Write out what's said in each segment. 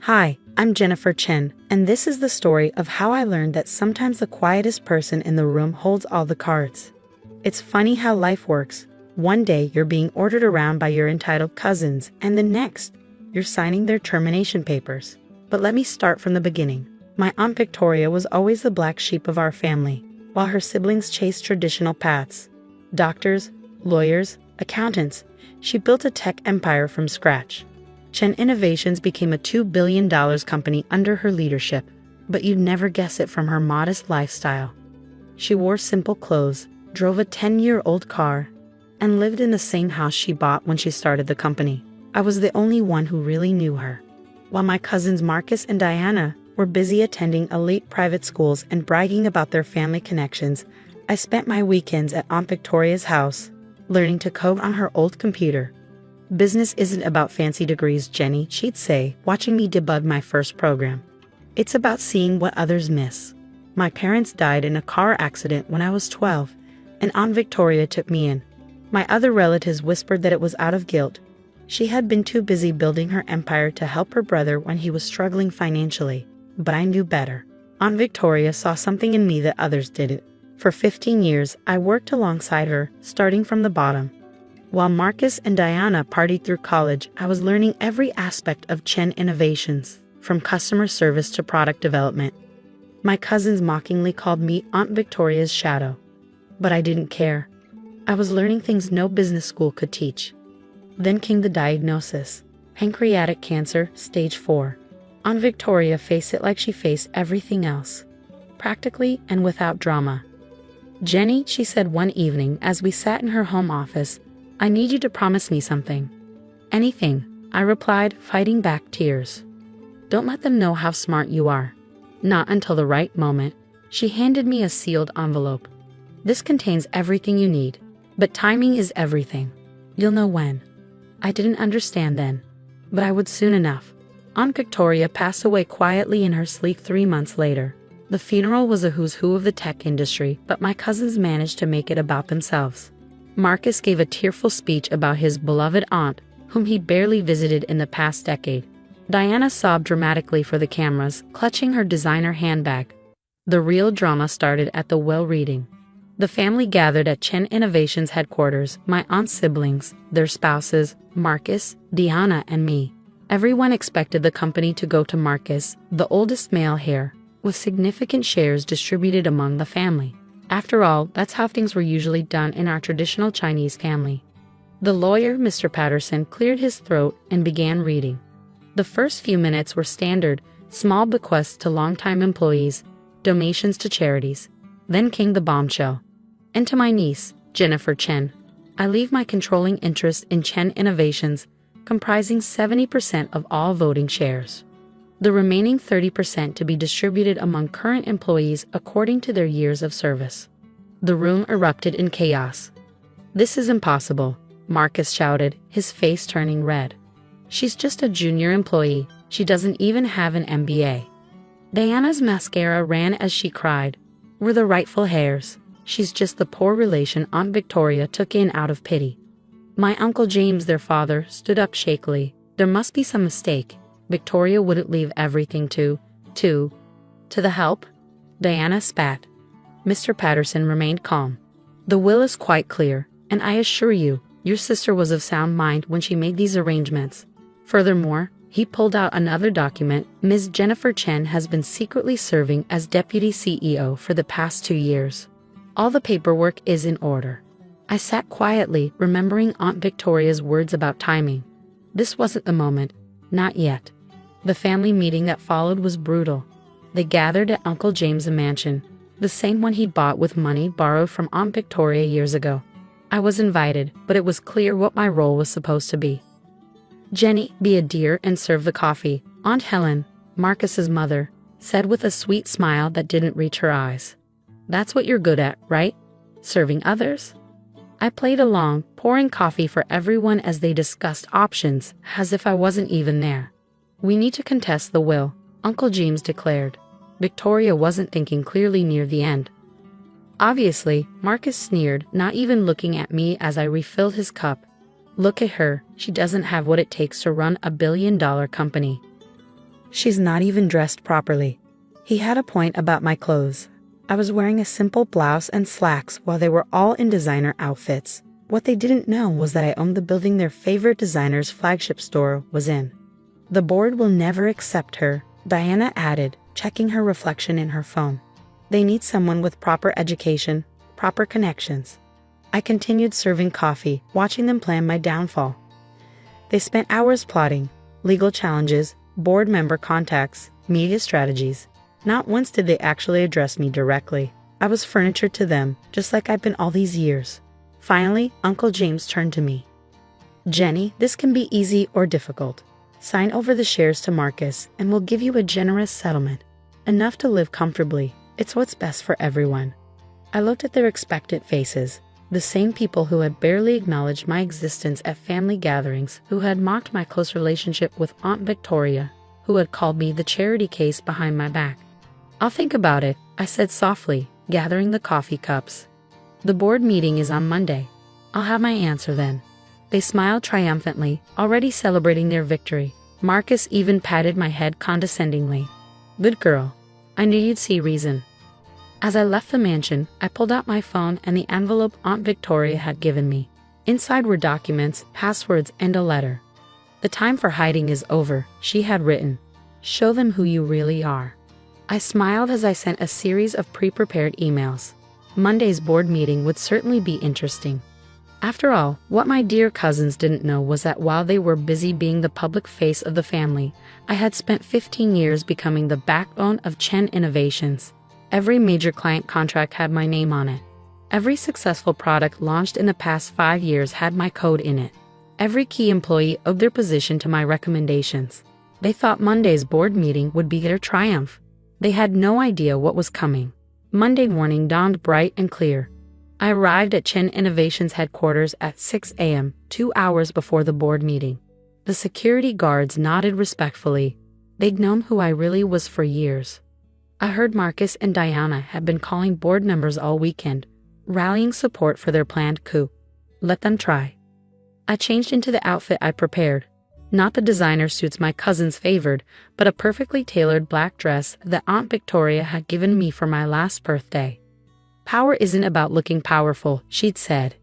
Hi, I'm Jennifer Chen, and this is the story of how I learned that sometimes the quietest person in the room holds all the cards. It's funny how life works. One day you're being ordered around by your entitled cousins, and the next, you're signing their termination papers. But let me start from the beginning. My Aunt Victoria was always the black sheep of our family, while her siblings chased traditional paths. Doctors, lawyers, accountants, she built a tech empire from scratch. Chen Innovations became a $2 billion company under her leadership, but you'd never guess it from her modest lifestyle. She wore simple clothes, drove a 10-year-old car, and lived in the same house she bought when she started the company. I was the only one who really knew her. While my cousins Marcus and Diana were busy attending elite private schools and bragging about their family connections, I spent my weekends at Aunt Victoria's house, learning to code on her old computer. "Business isn't about fancy degrees, Jenny," she'd say, watching me debug my first program. "It's about seeing what others miss." My parents died in a car accident when I was 12, and Aunt Victoria took me in. My other relatives whispered that it was out of guilt. She had been too busy building her empire to help her brother when he was struggling financially. But I knew better. Aunt Victoria saw something in me that others didn't. For 15 years, I worked alongside her, starting from the bottom. While Marcus and Diana partied through college, I was learning every aspect of Chen Innovations, from customer service to product development. My cousins mockingly called me Aunt Victoria's shadow. But I didn't care. I was learning things no business school could teach. Then came the diagnosis: pancreatic cancer, stage 4. Aunt Victoria faced it like she faced everything else, practically and without drama. "Jenny," she said one evening as we sat in her home office, "I need you to promise me something." "Anything," I replied, fighting back tears. "Don't let them know how smart you are." "Not until the right moment." She handed me a sealed envelope. "This contains everything you need, but timing is everything. You'll know when." I didn't understand then, but I would soon enough. Aunt Victoria passed away quietly in her sleep 3 months later. The funeral was a who's who of the tech industry, but my cousins managed to make it about themselves. Marcus gave a tearful speech about his beloved aunt, whom he barely visited in the past decade. Diana sobbed dramatically for the cameras, clutching her designer handbag. The real drama started at the will reading. The family gathered at Chen Innovations headquarters, my aunt's siblings, their spouses, Marcus, Diana, and me. Everyone expected the company to go to Marcus, the oldest male heir, with significant shares distributed among the family. After all, that's how things were usually done in our traditional Chinese family. The lawyer, Mr. Patterson, cleared his throat and began reading. The first few minutes were standard: small bequests to longtime employees, donations to charities. Then came the bombshell. "And to my niece, Jennifer Chen, I leave my controlling interest in Chen Innovations, comprising 70% of all voting shares. The remaining 30% to be distributed among current employees according to their years of service." The room erupted in chaos. "This is impossible," Marcus shouted, his face turning red. "She's just a junior employee. She doesn't even have an MBA." Diana's mascara ran as she cried. "We're the rightful heirs. She's just the poor relation Aunt Victoria took in out of pity." My Uncle James, their father, stood up shakily. "There must be some mistake. Victoria wouldn't leave everything to the help." Diana spat. Mr. Patterson remained calm. "The will is quite clear, and I assure you, your sister was of sound mind when she made these arrangements. Furthermore," he pulled out another document, "Ms. Jennifer Chen has been secretly serving as deputy CEO for the past 2 years. All the paperwork is in order." I sat quietly, remembering Aunt Victoria's words about timing. This wasn't the moment. Not yet. The family meeting that followed was brutal. They gathered at Uncle James' mansion, the same one he'd bought with money borrowed from Aunt Victoria years ago. I was invited, but it was clear what my role was supposed to be. "Jenny, be a dear and serve the coffee," Aunt Helen, Marcus's mother, said with a sweet smile that didn't reach her eyes. "That's what you're good at, right? Serving others?" I played along, pouring coffee for everyone as they discussed options, as if I wasn't even there. "We need to contest the will," Uncle James declared. Victoria wasn't thinking clearly near the end. Obviously, Marcus sneered, not even looking at me as I refilled his cup. "Look at her, she doesn't have what it takes to run a billion-dollar company." She's not even dressed properly. He had a point about my clothes. I was wearing a simple blouse and slacks while they were all in designer outfits. What they didn't know was that I owned the building their favorite designer's flagship store was in. The board will never accept her, Diana added, checking her reflection in her phone. They need someone with proper education, proper connections. I continued serving coffee, watching them plan my downfall. They spent hours plotting legal challenges, board member contacts, media strategies. Not once did they actually address me directly. I was furniture to them, just like I've been all these years. Finally, Uncle James turned to me. Jenny, this can be easy or difficult. Sign over the shares to Marcus, and we'll give you a generous settlement. Enough to live comfortably. It's what's best for everyone. I looked at their expectant faces, the same people who had barely acknowledged my existence at family gatherings, who had mocked my close relationship with Aunt Victoria, who had called me the charity case behind my back. I'll think about it, I said softly, gathering the coffee cups. The board meeting is on Monday. I'll have my answer then. They smiled triumphantly, already celebrating their victory. Marcus even patted my head condescendingly. Good girl. I knew you'd see reason. As I left the mansion, I pulled out my phone and the envelope Aunt Victoria had given me. Inside were documents, passwords, and a letter. The time for hiding is over, she had written. Show them who you really are. I smiled as I sent a series of pre-prepared emails. Monday's board meeting would certainly be interesting. After all, what my dear cousins didn't know was that while they were busy being the public face of the family, I had spent 15 years becoming the backbone of Chen Innovations. Every major client contract had my name on it. Every successful product launched in the past 5 years had my code in it. Every key employee owed their position to my recommendations. They thought Monday's board meeting would be their triumph. They had no idea what was coming. Monday morning dawned bright and clear. I arrived at Chen Innovations headquarters at 6 a.m., 2 hours before the board meeting. The security guards nodded respectfully. They'd known who I really was for years. I heard Marcus and Diana had been calling board members all weekend, rallying support for their planned coup. Let them try. I changed into the outfit I prepared. Not the designer suits my cousins favored, but a perfectly tailored black dress that Aunt Victoria had given me for my last birthday. Power isn't about looking powerful, she'd said.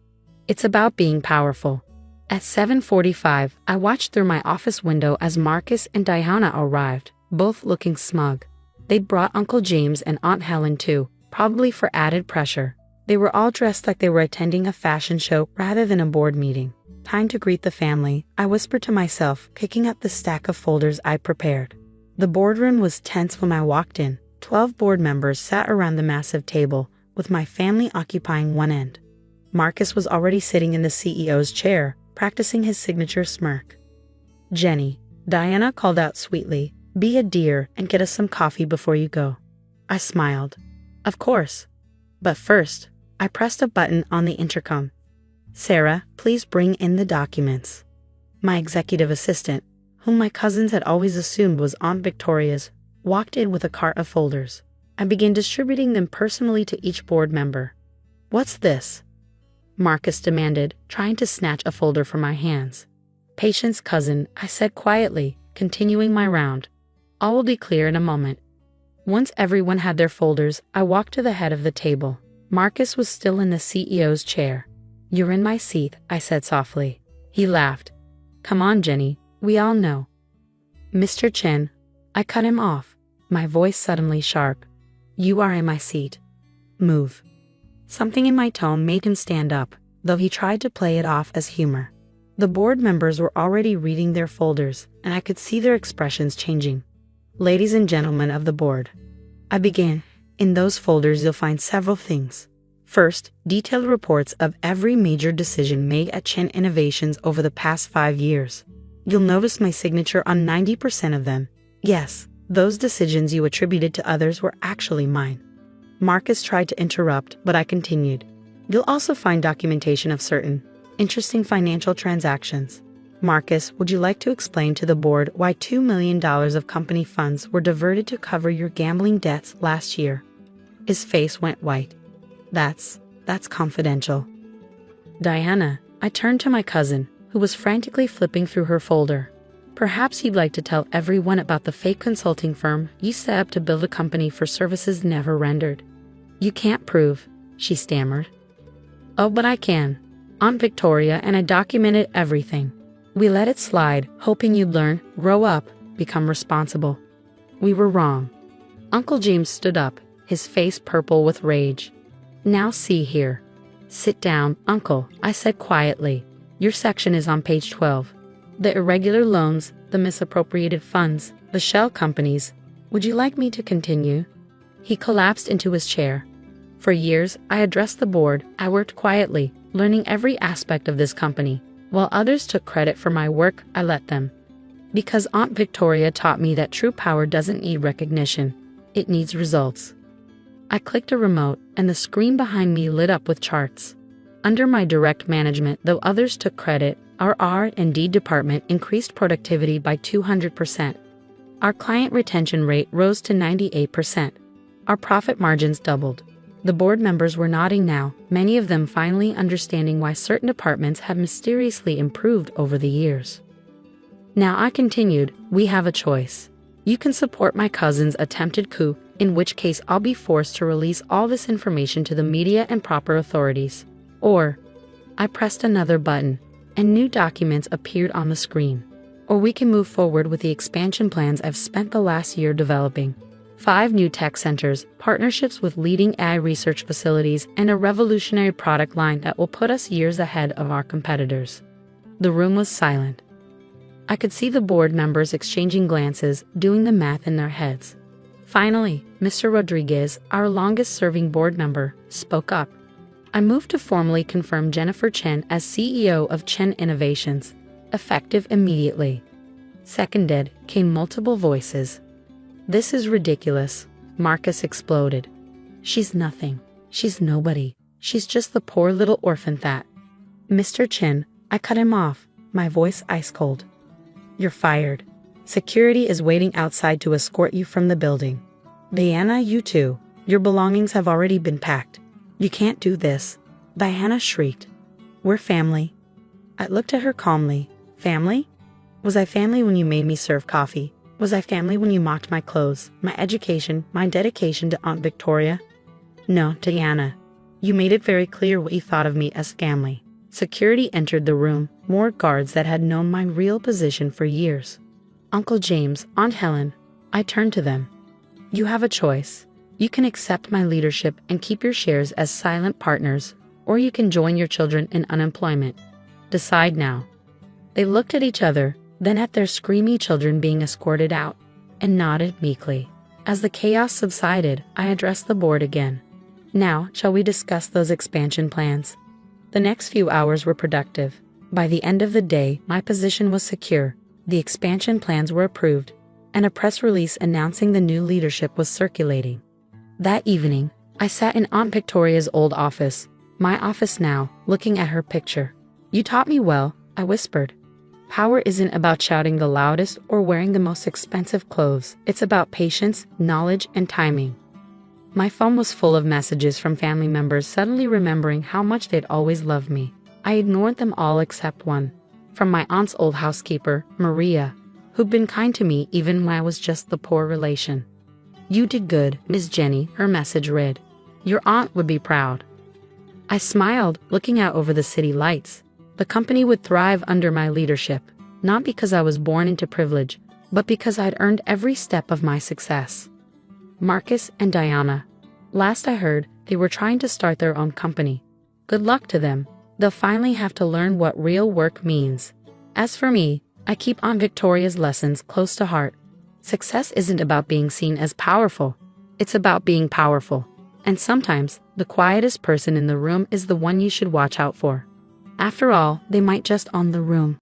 It's about being powerful. At 7:45, I watched through my office window as Marcus and Diana arrived, both looking smug. They'd brought Uncle James and Aunt Helen too, probably for added pressure. They were all dressed like they were attending a fashion show rather than a board meeting. Time to greet the family, I whispered to myself, picking up the stack of folders I prepared. The boardroom was tense when I walked in. 12 board members sat around the massive table, with my family occupying one end. Marcus was already sitting in the CEO's chair, practicing his signature smirk. Jenny, Diana called out sweetly, be a dear and get us some coffee before you go. I smiled. Of course. But first, I pressed a button on the intercom. Sarah, please bring in the documents. My executive assistant, whom my cousins had always assumed was Aunt Victoria's, walked in with a cart of folders. I began distributing them personally to each board member. What's this? Marcus demanded, trying to snatch a folder from my hands. Patience, cousin, I said quietly, continuing my round. All will be clear in a moment. Once everyone had their folders, I walked to the head of the table. Marcus was still in the CEO's chair. You're in my seat, I said softly. He laughed. Come on, Jenny, we all know. Mr. Chen, I cut him off, my voice suddenly sharp. You are in my seat. Move. Something in my tone made him stand up, though he tried to play it off as humor. The board members were already reading their folders, and I could see their expressions changing. Ladies and gentlemen of the board, I began. In those folders you'll find several things. First, detailed reports of every major decision made at Chen Innovations over the past 5 years. You'll notice my signature on 90% of them. Yes, those decisions you attributed to others were actually mine. Marcus tried to interrupt, but I continued. You'll also find documentation of certain interesting financial transactions. Marcus, would you like to explain to the board why $2 million of company funds were diverted to cover your gambling debts last year? His face went white. That's confidential. Diana, I turned to my cousin, who was frantically flipping through her folder. Perhaps you'd like to tell everyone about the fake consulting firm you set up to build a company for services never rendered. You can't prove, she stammered. Oh, but I can. Aunt Victoria and I documented everything. We let it slide, hoping you'd learn, grow up, become responsible. We were wrong. Uncle James stood up, his face purple with rage. Now see here. Sit down, Uncle, I said quietly. Your section is on page 12. The irregular loans, the misappropriated funds, the shell companies. Would you like me to continue? He collapsed into his chair. For years, I addressed the board. I worked quietly, learning every aspect of this company. While others took credit for my work, I let them. Because Aunt Victoria taught me that true power doesn't need recognition. It needs results. I clicked a remote, and the screen behind me lit up with charts. Under my direct management, though others took credit, our R&D department increased productivity by 200%. Our client retention rate rose to 98%. Our profit margins doubled. The board members were nodding now, many of them finally understanding why certain departments had mysteriously improved over the years. Now I continued, we have a choice. You can support my cousin's attempted coup, in which case I'll be forced to release all this information to the media and proper authorities. Or, I pressed another button, and new documents appeared on the screen. Or we can move forward with the expansion plans I've spent the last year developing. 5 new tech centers, partnerships with leading AI research facilities, and a revolutionary product line that will put us years ahead of our competitors. The room was silent. I could see the board members exchanging glances, doing the math in their heads. Finally, Mr. Rodriguez, our longest-serving board member, spoke up. I moved to formally confirm Jennifer Chen as CEO of Chen Innovations, effective immediately. Seconded, came multiple voices. This is ridiculous, Marcus exploded. She's nothing. She's nobody. She's just the poor little orphan that. Mr. Chen, I cut him off, my voice ice cold. You're fired. Security is waiting outside to escort you from the building. Diana, you too. Your belongings have already been packed. You can't do this. Diana shrieked. We're family. I looked at her calmly. Family? Was I family when you made me serve coffee? Was I family when you mocked my clothes, my education, my dedication to Aunt Victoria? No, Diana. You made it very clear what you thought of me as family. Security entered the room, more guards that had known my real position for years. Uncle James, Aunt Helen. I turned to them. You have a choice. You can accept my leadership and keep your shares as silent partners, or you can join your children in unemployment. Decide now. They looked at each other, then at their screamy children being escorted out, and nodded meekly. As the chaos subsided, I addressed the board again. Now, shall we discuss those expansion plans? The next few hours were productive. By the end of the day, my position was secure, the expansion plans were approved, and a press release announcing the new leadership was circulating. That evening, I sat in Aunt Victoria's old office, my office now, looking at her picture. You taught me well, I whispered. Power isn't about shouting the loudest or wearing the most expensive clothes. It's about patience, knowledge, and timing. My phone was full of messages from family members suddenly remembering how much they'd always loved me. I ignored them all except one. From my aunt's old housekeeper, Maria, who'd been kind to me even when I was just the poor relation. You did good, Miss Jenny, her message read. Your aunt would be proud. I smiled, looking out over the city lights. The company would thrive under my leadership, not because I was born into privilege, but because I'd earned every step of my success. Marcus and Diana. Last I heard, they were trying to start their own company. Good luck to them. They'll finally have to learn what real work means. As for me, I keep Aunt Victoria's lessons close to heart. Success isn't about being seen as powerful. It's about being powerful. And sometimes, the quietest person in the room is the one you should watch out for. After all, they might just own the room.